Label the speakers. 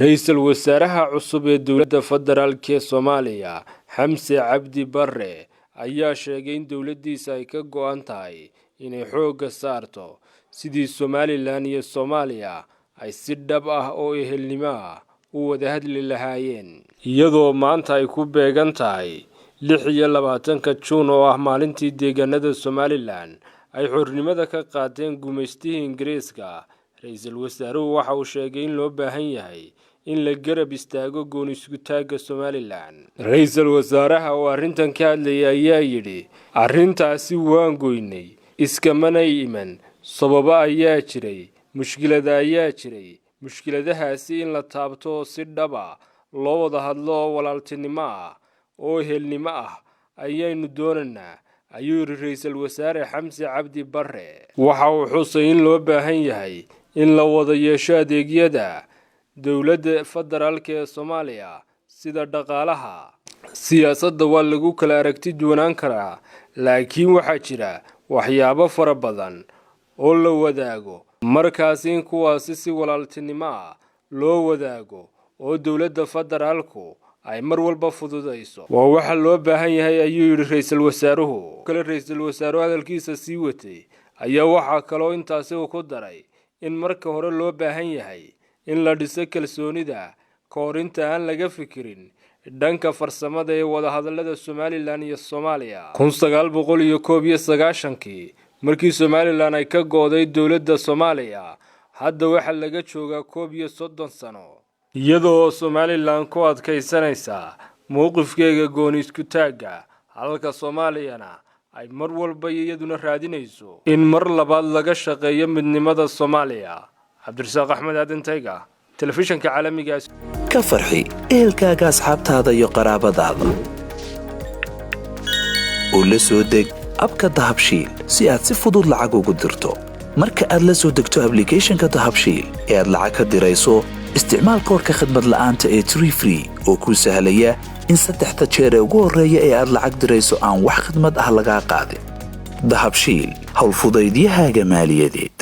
Speaker 1: Ra'iisul Wasaaraha cusub ee Dowladda Federaalka ee Soomaaliya Xamse Cabdi Barre ayaa sheegay in dowladdiisa ay ka go'an tahay inay xoogga saarto sidii Somaliland iyo Soomaaliya ay si dhab ah oo ehelnimo ah u wada hadli lahaayeen iyadoo maanta ay ku beegan tahay 26 Juun oo ah maalintii deegaanada Somaliland ay xornimada ka qaateen gumeystihii Ingiriiska. Ra'iisul Wasaaruhu waxa uu sheegay in loo baahan yahay in la garab istaago gooni isku taagga Somaliland. Ra'iisul Wasaaraha oo arrintan ka hadlayay ayaa yidhi arrintaasi waan goynay iskamana iman sababo ayaa jiray mushkiladahaasi in la taabto si dhab ah loo wada hadlo oo walaaltinimo ah oo ehelnimo ah ayaynu doonaynaa ayuu yidhi Ra'iisul Wasaare Xamse Cabdi Barre. Waxa uu xusay in loo baahan yahay in la wada yeesho adeegyada dowladda federaalka ee Soomaaliya sida dhaqaalaha siyaasadda waa lagu kala aragti duwanaan karaa laakiin waxaa jira waxyaabo fara badan oo la wadaago markaas in kuwaasi si walaaltinimo ah loo wadaago oo dowladda federaalku ay mar walba fududayso waa waxa loo baahan yahay ayuu yidhi Ra'iisul Wasaaruhu. Kale Ra'iisul Wasaaruhu hadalkiisa sii watay ayaa waxa kale intaasi uu ku daray in marka hore loo baahan yahay in la dhiso kalsoonida koorinta aan laga fikirin dhanka farsamada ee wada hadallada Somaliland iyo Soomaaliya. 1991 markii Somaliland ay ka go'day dowladda Soomaaliya hadda waxa laga joogaa 30 sano iyadoo Somaliland ku adkaysanaysa mowqifkeega gooni isku taagga halka Soomaaliyana ay mar walba iyaduna raadinayso in mar labaad laga shaqeeyo midnimada Soomaaliya. Cabdirasaaq Axmed Aadantayga telefishinka caalamiga
Speaker 2: ka farxi ehelkaaga asxaabtaada iyo qaraabadaada oo la soo deg abka Dahabshiil si aad si fudud lacag ugu dirto marka aad la soo degto applicationka Dahabshiil ee aad lacag ka dirayso isticmaal koodka khidmad la'aanta ee Tree oo kuu sahlaya in 3 jeer ugu horeeya ee aad lacag dirayso aan wax khidmad ah laga qaadin. Dahabshiil hawl fudaydiyahaaga maaliyadeed.